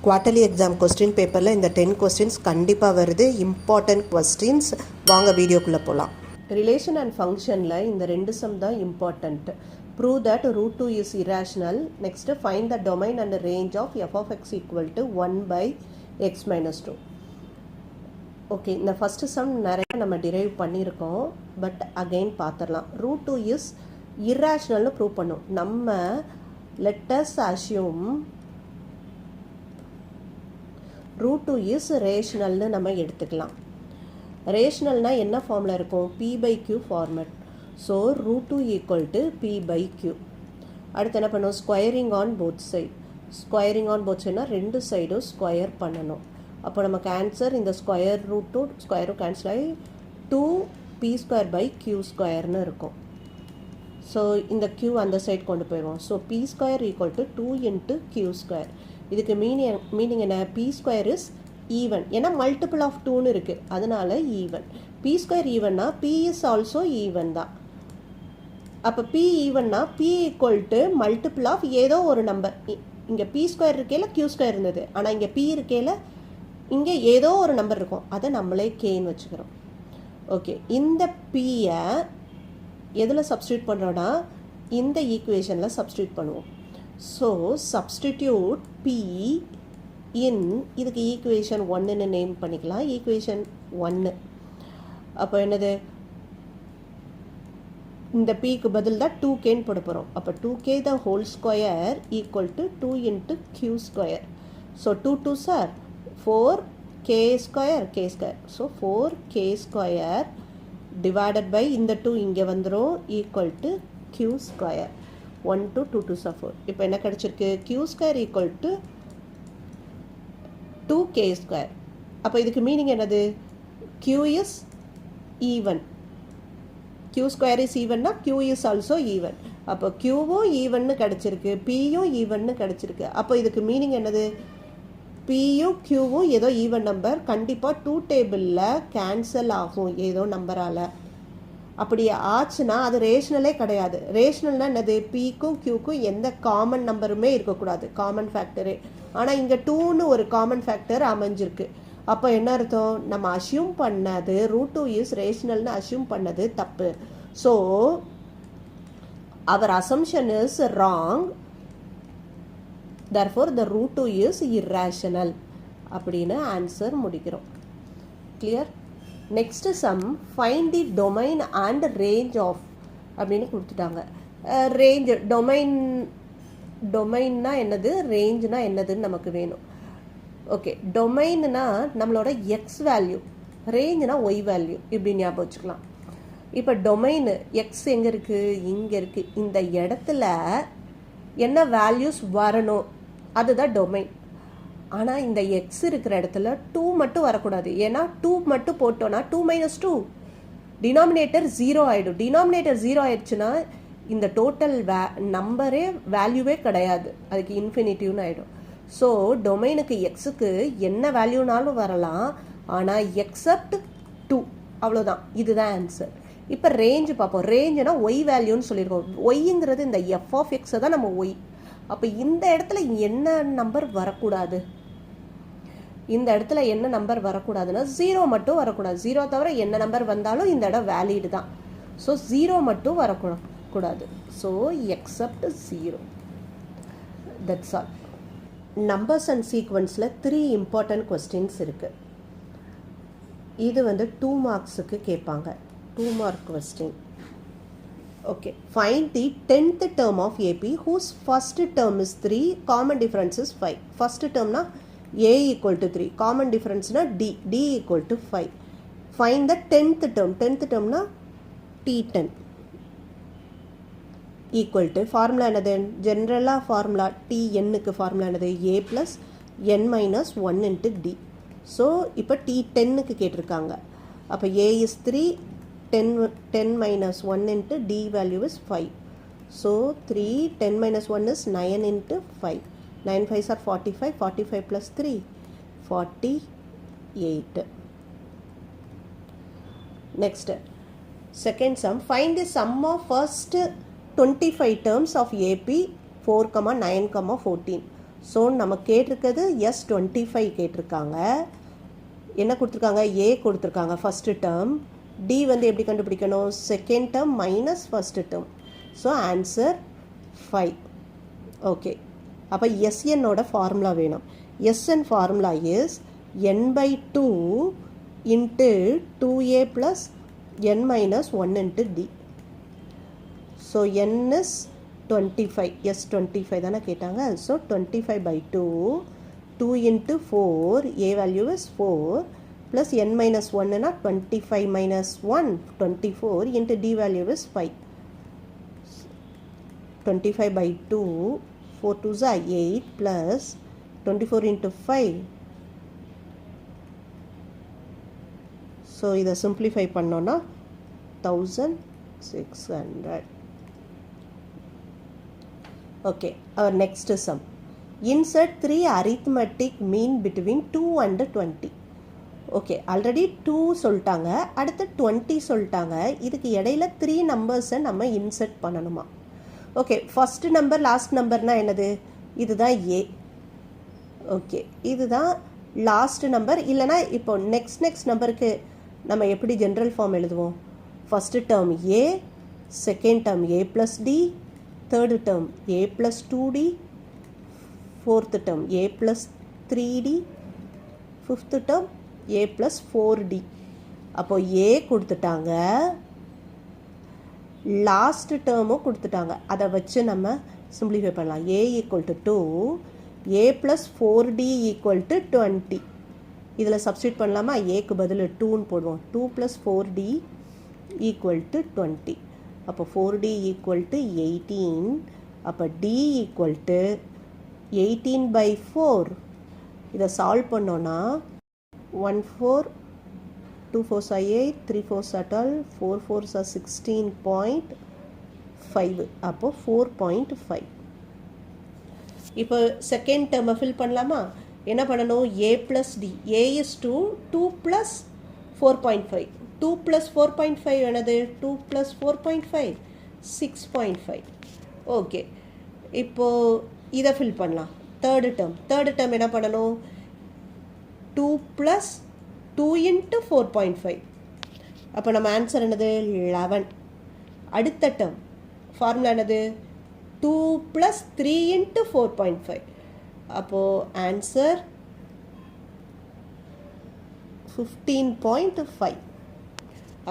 Quarterly exam question பேப்பரில் இந்த 10 questions கண்டிப்பாக வருது. Important questions. வாங்க வீடியோக்குள்ளே போகலாம். ரிலேஷன் அண்ட் ஃபங்க்ஷனில் இந்த 2 சம் தான் important. Prove that root 2 is irrational. Next find the domain and range of f of x equal to 1/x-2. Okay, இந்த ஃபஸ்ட்டு சம் நிறைய நம்ம டிரைவ் பண்ணியிருக்கோம். பட் அகெயின் பார்த்துடலாம். ரூட் 2 இஸ் இராஷனல்னு ப்ரூவ் பண்ணும். நம்ம லெட்டஸ் அஸ்யூம் ரூட் 2 இஸ் ரேஷனல்னு நம்ம எடுத்துக்கலாம். ரேஷனல்னால் என்ன ஃபார்மில் இருக்கும்? p/q format. So root 2 equal to p/q. அடுத்து என்ன பண்ணுவோம்? Squaring on both side. Squaring on both சைட்னா 2 சைடும் ஸ்கொயர் பண்ணணும். அப்போ நமக்கு ஆன்சர் இந்த ஸ்கொயர் ரூட் 2 ஸ்கொயரும் கேன்சல் ஆகி 2p²/q² இருக்கும். ஸோ இந்த q அந்த சைட் கொண்டு போயிடுவோம். So p² equal to 2 × q². இதுக்கு மீனிங் என்ன? p² is even. ஏன்னா மல்டிபிள் ஆஃப் 2ன்னு இருக்குது, அதனால ஈவன். p² ஈவன்னா p இஸ் ஆல்சோ ஈவன் தான். அப்போ p ஈவன்னா p equal to multiple of ஏதோ ஒரு நம்பர். இங்கே p² இருக்கையில் q² இருந்தது, ஆனால் இங்கே p இருக்கையில் இங்கே ஏதோ ஒரு நம்பர் இருக்கும். அதை நம்மளே கேன்னு வச்சுக்கிறோம். ஓகே, இந்த p-யை எதில் சப்ஸ்டியூட் பண்ணுறோன்னா இந்த ஈக்குவேஷனில் சப்ஸ்டியூட் பண்ணுவோம். ஸோ சப்ஸ்டிடியூட் p in இதுக்கு ஈக்குவேஷன் 1ன்னு நேம் பண்ணிக்கலாம். ஈக்குவேஷன் 1. அப்போ என்னது? இந்த pக்கு பதில் தான் 2kன்னு போட போகிறோம். அப்போ 2k the whole square equal to 2 × q². So 2 2s are 4k², k². So 4k² divided by இந்த 2 இங்கே வந்துடும் equal to q². 1 2 2 2s are 4. இப்போ என்ன கிடச்சிருக்கு? q² equal to 2k². அப்போ இதுக்கு மீனிங் என்னது? q is even. q² is ஈவன்னா q இஸ் ஆல்சோ ஈவன். அப்போ qவும் ஈவன்னு கிடச்சிருக்கு, pயும் ஈவன்னு கிடச்சிருக்கு. அப்போ இதுக்கு மீனிங் என்னது? pயும் qவும் ஏதோ ஈவன் நம்பர். கண்டிப்பாக 2 டேபிளில் கேன்சல் ஆகும் ஏதோ நம்பரால். அப்படி ஆச்சுன்னா அது ரேஷனலே கிடையாது. ரேஷனல்னால் என்னது? pக்கும் qக்கும் எந்த காமன் நம்பருமே இருக்கக்கூடாது, காமன் ஃபேக்டரே. ஆனால் இங்கே 2ன்னு ஒரு காமன் ஃபேக்டர் அமைஞ்சிருக்கு. அப்போ என்ன அர்த்தம்? நம்ம அஸ்யூம் பண்ணது ரூட் 2 இஸ் ரேஷனல்னு அஸ்யூம் பண்ணது தப்பு. ஸோ அவர் assumption is wrong. therefore the root 2 is irrational அப்படின்னு ஆன்சர் முடிக்கிறோம். Clear? Next sum find the domain and range of அப்படின்னு கொடுத்துட்டாங்க. ரேஞ்ச் டொமைன்னா என்னது, ரேஞ்ச்னா என்னதுன்னு நமக்கு வேணும். ஓகே, டொமைன்னா நம்மளோட எக்ஸ் வேல்யூ, ரேஞ்ச்னா ஒய் வேல்யூ, இப்படி ஞாபகம் வச்சுக்கலாம். இப்போ டொமைன் எக்ஸ் எங்கே இருக்குது? இங்கே இருக்குது. இந்த இடத்துல என்ன வேல்யூஸ் வரணும் அதுதான் டொமைன். ஆனால் இந்த எக்ஸ் இருக்கிற இடத்துல 2 மட்டும் வரக்கூடாது. ஏன்னா 2 மட்டும் போட்டோன்னா 2 - 2 டினாமினேட்டர் 0 ஆகிடும். டினாமினேட்டர் 0 ஆயிடுச்சுன்னா இந்த டோட்டல் நம்பரே வேல்யூவே கிடையாது, அதுக்கு இன்ஃபினிட்டிவ்னு ஆகிடும். ஸோ டொமைனுக்கு எக்ஸுக்கு என்ன வேல்யூனாலும் வரலாம், ஆனால் எக்ஸப்ட் 2, அவ்வளோதான். இதுதான் ஆன்சர். இப்போ ரேஞ்சு பார்ப்போம். ரேஞ்சுனா ஒய் வேல்யூன்னு சொல்லியிருக்கோம். ஒய்ங்கிறது இந்த எஃப் ஆஃப் எக்ஸை தான் நம்ம ஒய். அப்போ இந்த இடத்துல என்ன நம்பர் வரக்கூடாது? இந்த இடத்துல என்ன நம்பர் வரக்கூடாதுன்னா 0 மட்டும் வரக்கூடாது. 0 தவிர என்ன நம்பர் வந்தாலும் இந்த இடம் வேலிடு தான். ஸோ 0 மட்டும் வரக்கூடாது. So except 0. That's all. Numbers and சீக்வன்ஸில் 3 இம்பார்ட்டன்ட் கொஸ்டின்ஸ் இருக்குது. இது 2 மார்க்ஸுக்கு கேட்பாங்க. 2 mark question. Okay, find the 10th term of AP whose first term is 3, common difference is 5. First டேர்ம்னா a ஈக்குவல் டு 3, காமன் டிஃபரன்ஸ்னா d equal to 5. Find the 10th term. 10th termனா t10 equal to, formula என்னது? ஜென்ரலாக formula tnக்கு formula என்னது? a + n - 1 × d. So இப்போ t10க்கு கேட்டிருக்காங்க. அப்போ a is 3, 10 - 1 × d value is 5. So 3, 10 - 1 is 9 × 5. 9 5s are 45. 45 plus 3, 48. Next, second sum. Find the sum of first 25 terms of AP 4, 9, 14. So நம்ம கேட்டிருக்கிறது S25 கேட்டிருக்காங்க. என்ன கொடுத்துருக்காங்க? A கொடுத்துருக்காங்க ஃபஸ்ட்டு டேர்ம். D வந்து எப்படி கண்டுபிடிக்கணும்? Second term minus first term. So answer 5. Okay, அப்போ SNோட ஃபார்முலா வேணும். SN formula is n/2 into 2a plus n minus 1 into d. So n is 25. S25 தானே கேட்டாங்க. So 25/2 2 into 4, a value is 4 plus n minus 1 na 25 minus 1 24 into d value is 5. 25/2 4 2s are 8 plus 24 into 5. So இதை simplify பண்ணோன்னா 1600. Okay, our next sum. Insert 3 arithmetic mean between 2 and 20. Okay, already 2 சொல்லிட்டாங்க, அடுத்து 20 சொல்லிட்டாங்க. இதுக்கு இடையில 3 நம்பர்ஸை நம்ம insert பண்ணணுமா? ஓகே, ஃபஸ்ட்டு நம்பர் லாஸ்ட் நம்பர்னால் என்னது? இதுதான் ஏ. ஓகே, இதுதான் லாஸ்ட் நம்பர். இல்லைனா இப்போ நெக்ஸ்ட் நம்பருக்கு நம்ம எப்படி ஜென்ரல் ஃபார்ம் எழுதுவோம்? ஃபஸ்ட்டு டேர்ம் ஏ, செகண்ட் டேர்ம் ஏ ப்ளஸ் டி, தேர்டு டேர்ம் ஏ ப்ளஸ் 2d, ஃபோர்த்து டேர்ம் ஏ ப்ளஸ் 3d, ஃபிஃப்த்து டேர்ம் ஏ ப்ளஸ் 4d. அப்போ ஏ கொடுத்துட்டாங்க, லாஸ்ட் டேர்மும் கொடுத்துட்டாங்க. அதை வச்சு நம்ம சிம்பிளிஃபை பண்ணலாம். A equal to 2, a plus 4d equal to 20. இதில் சப்ஸ்டியூட் பண்ணலாமா? ஏக்கு பதில் 2ன்னு போடுவோம். 2 ப்ளஸ் 4d ஈக்குவல் டு 20. அப்போ 4d ஈக்குவல் டு 18. அப்போ d ஈக்குவல் டு 18/4. இதை சால்வ் பண்ணோன்னா 1 4 2 4s are 8, 3 4s are 12, 4 4s are 16.5. அப்போ 4.5. இப்போ செகண்ட் டேர்மை ஃபில் பண்ணலாமா? என்ன பண்ணணும்? a plus d. a is 2, 2 plus 4.5. 2 plus 4.5 என்னது? 2 plus 4.5 6.5. ஓகே, இப்போது இதை ஃபில் பண்ணலாம். தேர்டு டேர்ம் என்ன பண்ணணும்? 2 plus 2 into 4.5. அப்போ நம்ம ஆன்சர் என்னது? 11. அடுத்த டேர்ம் ஃபார்முலா என்னது? 2 plus 3 into 4.5. அப்போது ஆன்சர் 15.5.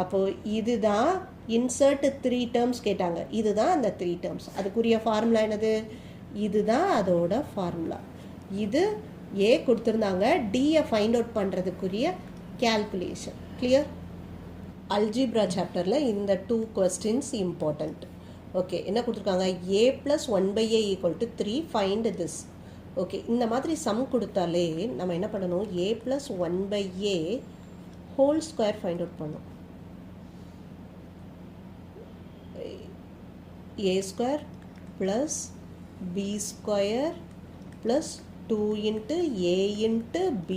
அப்போது இதுதான் இன்சர்ட் 3 டேர்ம்ஸ் கேட்டாங்க. இதுதான் அந்த 3 டேர்ம்ஸ். அதுக்குரிய ஃபார்முலா என்னது? இதுதான் அதோட ஃபார்முலா. இது ஏ கொடுத்துருந்தாங்க, டியை ஃபைண்ட் அவுட் பண்ணுறதுக்குரிய கேல்குலேஷன். கிளியர்? அல்ஜிப்ரா சாப்டரில் இந்த 2 கொஸ்டின்ஸ் இம்பார்ட்டண்ட். ஓகே, என்ன கொடுத்துருக்காங்க? a + 1/a = 3, find this. Okay, இந்த மாதிரி சம் கொடுத்தாலே நம்ம என்ன பண்ணணும்? a + 1/a whole square find out பண்ணணும். a² + b² + 2 × a × b.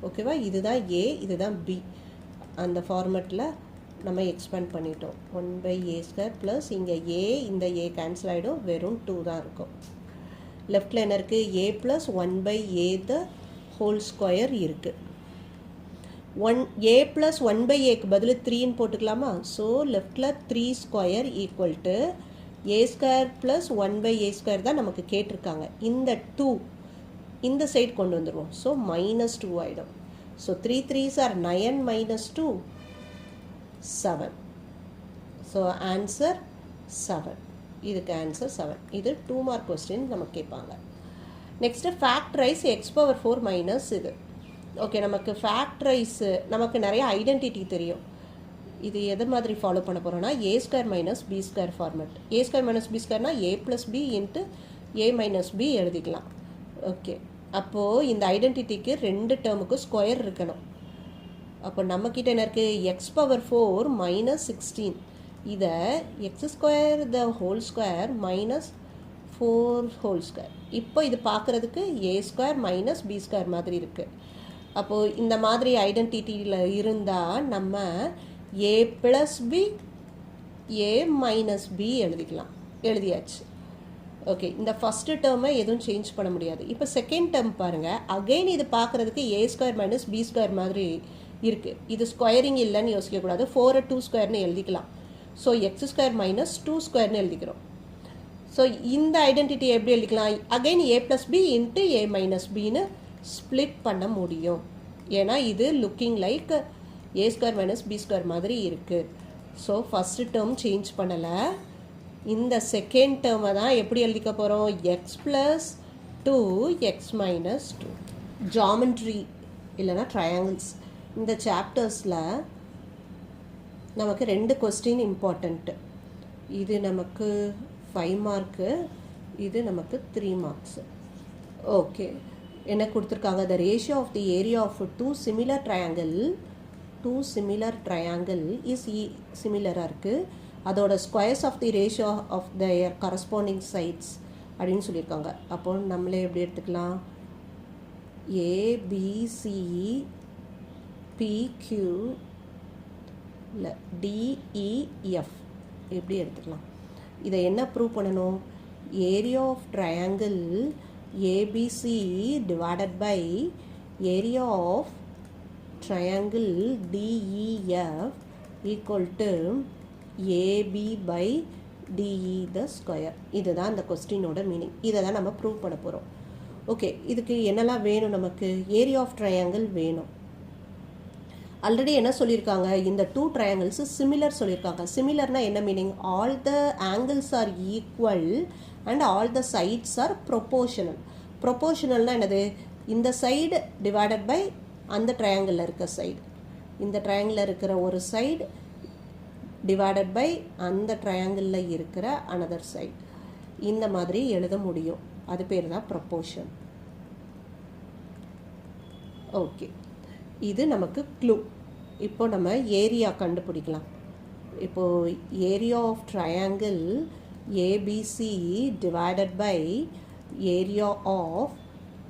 ஓகேவா? இதுதான் a, இதுதான் b. அந்த ஃபார்மேட்டில் நம்ம எக்ஸ்பேண்ட் பண்ணிட்டோம். 1/a² ப்ளஸ் இங்கே a, இந்த a கேன்சல் ஆகிடும், வெறும் 2 தான் இருக்கும். லெஃப்டில் என்ன இருக்குது? a + 1/a the whole square இருக்குது. a + 1/aக்கு பதில் 3ன்னு போட்டுக்கலாமா? ஸோ லெஃப்டில் 3² = a² + 1/a² தான் நமக்கு கேட்டிருக்காங்க. இந்த 2 இந்த சைடு கொண்டு வந்துடுவோம். ஸோ -2 ஆகிடும். So 3 3s are 9 - 2 7. So answer 7. இதுக்கு ஆன்சர் 7. இது 2 மார்க் கொஸ்டின் நமக்கு கேட்பாங்க. நெக்ஸ்ட்டு ஃபேக்டரைஸ் x⁴ மைனஸ் இது. ஓகே, நமக்கு ஃபேக்டரைஸு நமக்கு நிறைய ஐடென்டிட்டி தெரியும். இது எது மாதிரி ஃபாலோ பண்ண போகிறோன்னா a² - b² format. a² - b²னா a + b × a - b எழுதிக்கலாம். ஓகே, அப்போது இந்த ஐடென்டிட்டிக்கு 2 டேர்முக்கு ஸ்கொயர் இருக்கணும். அப்போ நம்மக்கிட்ட என்ன இருக்குது? x⁴ -16. இதை x² த ஹோல் ஸ்கொயர் -4 ஹோல் ஸ்கொயர். இப்போ இது பார்க்குறதுக்கு a² - b² மாதிரி இருக்குது. அப்போது இந்த மாதிரி ஐடென்டிட்டியில் இருந்தால் நம்ம a + b a - b எழுதிக்கலாம். எழுதியாச்சு. ஓகே, இந்த ஃபஸ்ட்டு டேர்மை எதுவும் சேஞ்ச் பண்ண முடியாது. இப்போ செகண்ட் டேர்ம் பாருங்கள், அகெயின் இது பார்க்குறதுக்கு ஏ ஸ்கொயர் மைனஸ் பி ஸ்கொயர் மாதிரி இருக்குது. இது ஸ்கொயரிங் இல்லைன்னு யோசிக்கக்கூடாது. 4 2 ஸ்கொயர்னு எழுதிக்கலாம். ஸோ எக்ஸ் ஸ்கொயர் மைனஸ் 2 ஸ்கொயர்னு எழுதிக்கிறோம். ஸோ இந்த ஐடென்டிட்டி எப்படி எழுதிக்கலாம்? அகெயின் ஏ ப்ளஸ் பி இன்ட்டு ஏ மைனஸ் பின்னு ஸ்ப்ளிட் பண்ண முடியும். ஏன்னா இது லுக்கிங் லைக் ஏ ஸ்கொயர் மைனஸ் பி ஸ்கொயர் மாதிரி இருக்குது. ஸோ ஃபஸ்ட்டு டேர்ம் சேஞ்ச் பண்ணலை. இந்த செகண்ட் டேர்மை தான் எப்படி எழுதிக்க போகிறோம்? X plus 2 X minus 2. Geometry இல்லைனா ட்ரையாங்கிள்ஸ் இந்த சாப்டர்ஸில் நமக்கு 2 கொஸ்டின் இம்பார்ட்டண்ட்டு. இது நமக்கு 5 மார்க்கு, இது நமக்கு 3 மார்க்ஸு. ஓகே, என்ன கொடுத்துருக்காங்க? The ratio of the area of two similar triangle is சிமிலராக இருக்குது. அதோட squares of the ratio of their corresponding sides அப்படின்னு சொல்லியிருக்காங்க. அப்போ நம்மளே எப்படி எடுத்துக்கலாம்? ஏபிசி PQ இல்லை DEF எப்படி எடுத்துக்கலாம்? இதை என்ன ப்ரூவ் பண்ணணும்? Area of triangle ABC divided by area of triangle DEF equal to AB by DE the square. இதுதான் இந்த கொஸ்டினோட மீனிங். இதை தான் நம்ம ப்ரூவ் பண்ண போகிறோம். ஓகே, இதுக்கு என்னெல்லாம் வேணும்? நமக்கு ஏரியா ஆஃப் ட்ரையாங்கிள் வேணும். ஆல்ரெடி என்ன சொல்லியிருக்காங்க? இந்த 2 ட்ரையாங்கிள்ஸு சிமிலர் சொல்லியிருக்காங்க. சிமிலர்னா என்ன meaning? All the angles are equal and all the sides are proportional. ப்ரொபோஷனல்னால் என்னது? இந்த சைடு டிவைடட் பை அந்த ட்ரையாங்கிளில் இருக்க சைடு, இந்த ட்ரையாங்கிளில் இருக்கிற ஒரு சைடு டிவைடட் பை அந்த ட்ரையாங்கிளில் இருக்கிற அனதர் சைடு. இந்த மாதிரி எழுத முடியும். அது பேர் தான் ப்ரொபோஷன். ஓகே, இது நமக்கு க்ளூ. இப்போ நம்ம ஏரியா கண்டுபிடிக்கலாம். இப்போது area of triangle ABC divided by area of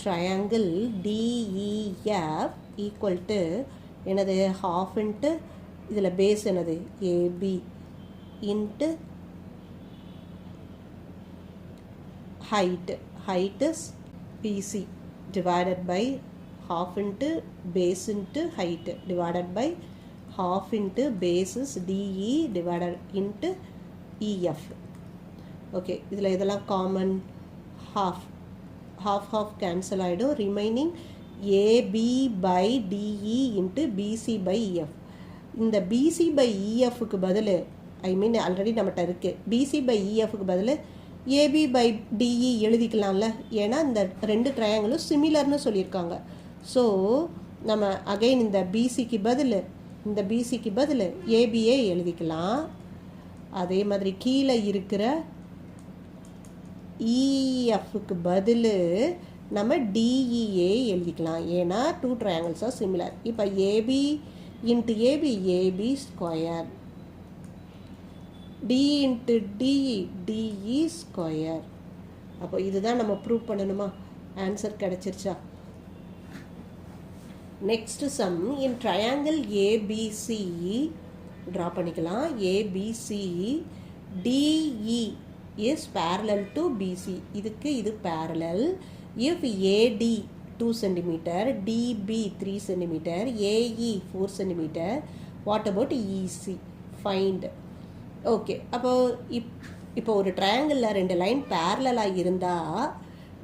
triangle DEF equal to என்னது? ஹாஃப் இன்ட்டு இதில் பேஸ் என்னது? AB into height is BC divided by half into base into height divided by half into base is DE divided into EF. Okay, இதில் இதெல்லாம் common. half cancel ஆகிடும். Remaining AB by DE into BC by EF. இந்த BC by EFக்கு பதில், already நம்மகிட்ட இருக்குது, BC by EFக்கு பதில் AB by DE எழுதிக்கலாம்ல. ஏன்னா இந்த 2 ட்ரையாங்கிளும் சிமிலர்னு சொல்லியிருக்காங்க. ஸோ நம்ம அகைன் இந்த பிசிக்கு பதில் ஏபிஏ எழுதிக்கலாம். அதே மாதிரி கீழே இருக்கிற இஎஃப்க்கு பதில் நம்ம டிஇஏ எழுதிக்கலாம். ஏன்னா 2 ட்ரையாங்கிள்ஸ் ஆர் சிமிலர். இப்போ AB into AB AB square, D into DE DE square. அப்போ இதுதான் நம்ம ப்ரூவ் பண்ணணுமா? ஆன்சர் கிடச்சிருச்சா? Next sum. In triangle ABC draw பண்ணிக்கலாம். ABC DE is parallel to BC. இதுக்கு இது parallel. if AD 2 cm, DB 3 cm, AE 4 cm, what about EC? Find. Okay, இப்போ ஒரு ட்ரையாங்கிளில் 2 லைன் பேரலாக இருந்தால்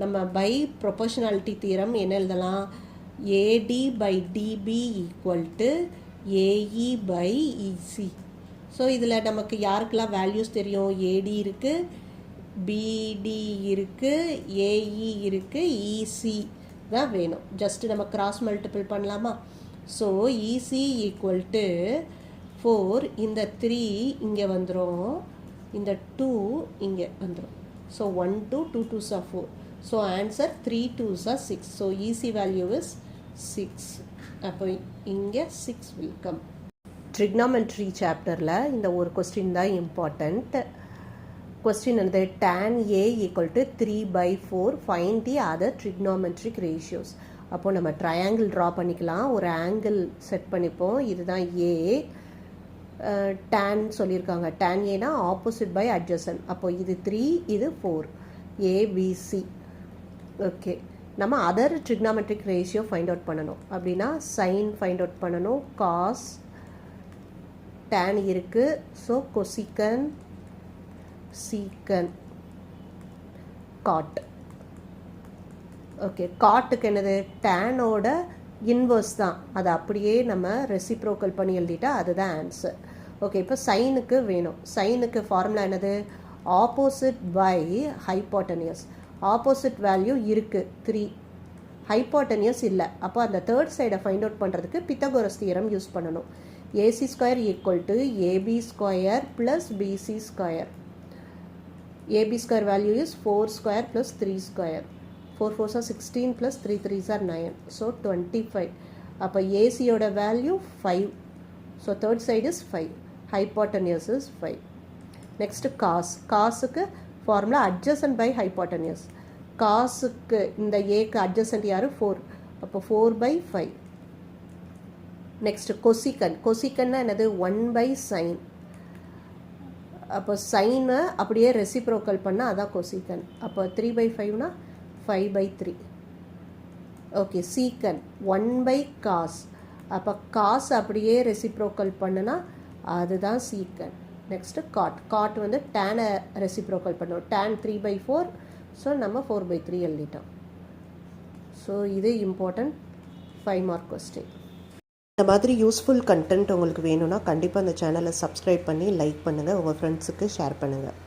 நம்ம பை ப்ரொபோஷனாலிட்டி தியரம் என்ன எழுதலாம்? AD by DB equal to AE by EC. So இதில் நமக்கு யாருக்கெல்லாம் வேல்யூஸ் தெரியும்? AD இருக்குது, BD இருக்குது, AE இருக்குது, EC தான் வேணும். ஜஸ்ட்டு நம்ம கிராஸ் மல்டிபிள் பண்ணலாமா? ஸோ EC ஈக்குவல் டு 4, இந்த 3 இங்கே வந்துடும், இந்த 2 இங்கே வந்துடும். So 1 2 2 2s are 4. So answer 3 2s are 6. So EC value is 6. அப்போ இங்கே 6 will come. ட்ரிக்னாமெட்ரி சாப்டரில் இந்த ஒரு கொஸ்டின் தான் இம்பார்ட்டண்ட். கொஸ்டின் என்னது? tan A equal to 3/4 find the other trigonometric ratios. அப்போது நம்ம ட்ரையாங்கிள் ட்ரா பண்ணிக்கலாம். ஒரு ஆங்கிள் செட் பண்ணிப்போம். இதுதான் A. tan சொல்லியிருக்காங்க. tan ஏனா ஆப்போசிட் பை அட்ஜசன்ட். அப்போது இது 3, இது 4. ஏபிசி. ஓகே, நம்ம other trigonometric ratio find out பண்ணணும். அப்படின்னா சைன் ஃபைண்ட் அவுட் பண்ணணும், காஸ், tan இருக்குது, ஸோ கொசிக்கன், சீக்கன், காட். ஓகே, காட்டுக்கு என்னது டேனோட இன்வர்ஸ் தான், அதை அப்படியே நம்ம ரெசிப்ரோக்கல் பண்ணி எழுதிட்டா அதுதான் ஆன்சர். ஓகே, இப்போ சைனுக்கு வேணும். சைனுக்கு ஃபார்முலா என்னது? Opposite by hypotenuse. Opposite value இருக்குது 3, ஹைப்போட்டனியஸ் இல்லை. அப்போ அந்த தேர்ட் சைடை ஃபைண்ட் அவுட் பண்ணுறதுக்கு பித்தகோரஸ் தியரம் யூஸ் பண்ணணும். AC square equal to AB square plus BC square. AB square value is 4 square plus 3 square. 4 4s are 16 plus 3 3s are 9. So 25. அப்போ ஏசியோட value 5. So third side is 5. Hypotenuse is 5. Next cos. காசுக்கு formula adjacent by hypotenuse. காசுக்கு இந்த ஏக்கு adjacent யாரு? 4. அப்போ 4 by 5. Next கொசிக்கன். கொசிக்கன்னா என்னது? 1 by sin. அப்போ சைனை அப்படியே ரெசிப்ரோக்கல் பண்ணால் அதான் கொசிக்கன். அப்போ 3 by 5னா 5 by 3. ஓகே, சீக்கன் 1 by cos. அப்போ காஸ் அப்படியே ரெசிப்ரோக்கல் பண்ணுனா அதுதான் சீக்கன். Next cot. காட் வந்து டேனை ரெசிப்ரோக்கல் பண்ணுவோம். Tan 3 by 4. ஸோ நம்ம 4 by 3 எழுதிட்டோம். ஸோ இது இம்பார்ட்டன்ட் 5 மார்க் கொஸ்டின். இந்த மாதிரி யூஸ்ஃபுல் கண்டென்ட் உங்களுக்கு வேணும்னா கண்டிப்பாக அந்த சேனலை சப்ஸ்கிரைப் பண்ணி லைக் பண்ணுங்கள், உங்கள் ஃப்ரெண்ட்ஸுக்கு ஷேர் பண்ணுங்கள்.